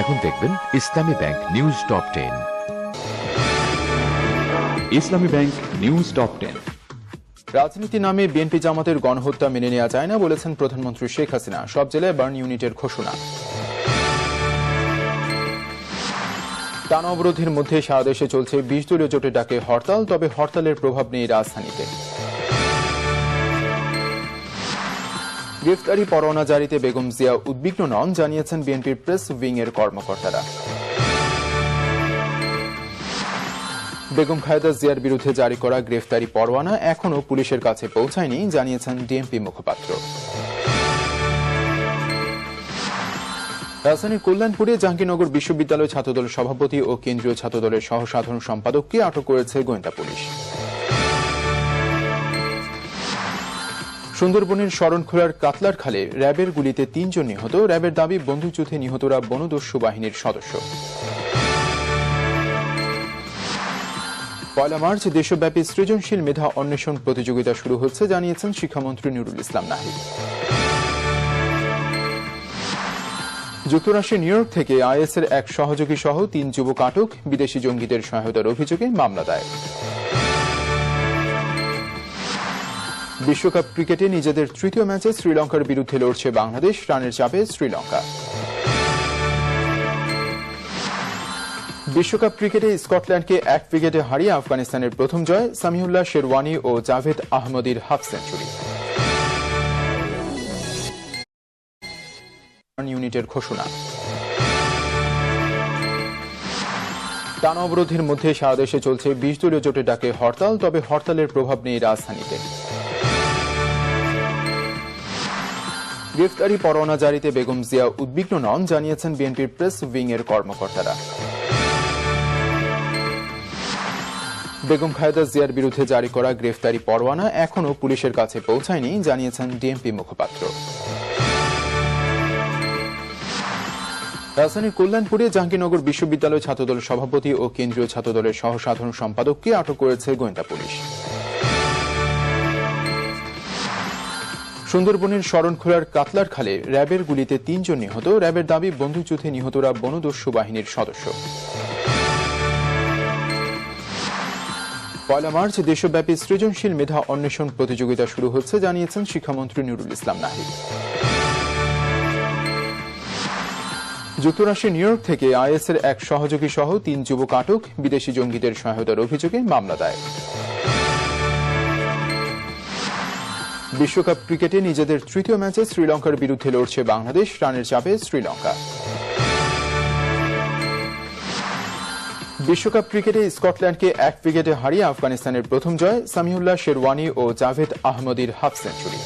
এখন দেখবেন ইসলামী bank news top 10। ইসলামী bank news top 10। রাজনীতি নামে বিএনপি জামাতের গণহত্যা মেনে নেওয়া যায় না বলেছেন প্রধানমন্ত্রী শেখ হাসিনা। সব জেলায় বার্ন ইউনিটের ঘোষণা। টানা অবরোধের মধ্যে সারা দেশে চলছে 20 দলীয় জোটের ডাকে হরতাল, তবে হরতালের প্রভাব নেই রাজধানীতে। গ্রেফতারি পরোয়ানা জারিতে বেগম জিয়া উদ্বিগ্ন নন, জানিয়েছেন বিএনপির প্রেস উইং এর কর্মকর্তারা। বেগম খালেদা জিয়ার বিরুদ্ধে জারি করা গ্রেফতারি পরোয়ানা এখনও পুলিশের কাছে পৌঁছায়নি, জানিয়েছেন ডিএমপি মুখপাত্র। রাজধানীর কল্যাণপুরে জাহাঙ্গীরনগর বিশ্ববিদ্যালয় ছাত্রদল সভাপতি ও কেন্দ্রীয় ছাত্রদলের সহ সাধারণ সম্পাদককে আটক করেছে গোয়েন্দা পুলিশ। সুন্দরবনের শরণখোলার কাতলার খালে র্যাবের গুলিতে 3 জন নিহত। র্যাবের দাবি, বন্দুকযুদ্ধে নিহতরা বনদস্যু বাহিনীর সদস্য। 1 মার্চ দেশব্যাপী সৃজনশীল মেধা অন্বেষণ প্রতিযোগিতা শুরু হচ্ছে, জানিয়েছেন শিক্ষামন্ত্রী নুরুল ইসলাম নাহিদ। যুক্তরাষ্ট্রের নিউ ইয়র্ক থেকে আইএসের এক সহযোগী সহ 3 যুবক আটক। বিদেশি জঙ্গিদের সহায়তার অভিযোগে মামলা দায়ের। বিশ্বকাপ ক্রিকেটে নিজেদের তৃতীয় ম্যাচে শ্রীলঙ্কার বিরুদ্ধে লড়ছে বাংলাদেশ। রানের চাপে শ্রীলঙ্কা। বিশ্বকাপ ক্রিকেটে স্কটল্যান্ডকে 1 উইকেটে হারিয়ে আফগানিস্তানের প্রথম জয়। সামিউল্লাহ শেরওয়ানি ও জাভেদ আহমদির হাফ সেঞ্চুরি। ইউনিটের ঘোষণা। টানা অবরোধের মধ্যে সারা দেশে চলছে 20 দলীয় জোটের ডাকে হরতাল, তবে হরতালের প্রভাব নেই রাজধানীতে। গ্রেফতারি পরোয়ানা জারিতে বেগম জিয়া উদ্বিগ্ন নন, জানিয়েছেন বিএনপির প্রেস উইং এর কর্মকর্তারা। বেগম খালেদা জিয়ার বিরুদ্ধে জারি করা গ্রেফতারি পরোয়ানা এখনও পুলিশের কাছে পৌঁছায়নি, জানিয়েছেন ডিএমপি মুখপাত্র। রাজধানীর কল্যাণপুরে জাহাঙ্গীরনগর বিশ্ববিদ্যালয় ছাত্রদল সভাপতি ও কেন্দ্রীয় ছাত্রদলের সহ সাধারণ সম্পাদককে আটক করেছে গোয়েন্দা পুলিশ। সুন্দরবনের শরণখোলার কাতলার খালে র্যাবের গুলিতে 3 জন নিহত। র্যাবের দাবি, বন্দুকযুদ্ধে নিহতরা বনদস্যু বাহিনীর সদস্য। 1 মার্চ দেশব্যাপী সৃজনশীল মেধা অন্বেষণ প্রতিযোগিতা শুরু হচ্ছে, জানিয়েছেন শিক্ষামন্ত্রী নুরুল ইসলাম নাহিদ। যুক্তরাষ্ট্রের নিউ ইয়র্ক থেকে আইএসের এক সহযোগী সহ 3 যুবক আটক। বিদেশি জঙ্গিদের সহায়তার অভিযোগে মামলা দায়ের। বিশ্বকাপ ক্রিকেটে নিজেদের তৃতীয় ম্যাচে শ্রীলঙ্কার বিরুদ্ধে লড়ছে বাংলাদেশ। রানের চাপে শ্রীলঙ্কা। বিশ্বকাপ ক্রিকেটে স্কটল্যান্ডকে 1 উইকেটে হারিয়ে আফগানিস্তানের প্রথম জয়। সামিউল্লাহ শেরওয়ানি ও জাভেদ আহমদির হাফ সেঞ্চুরি।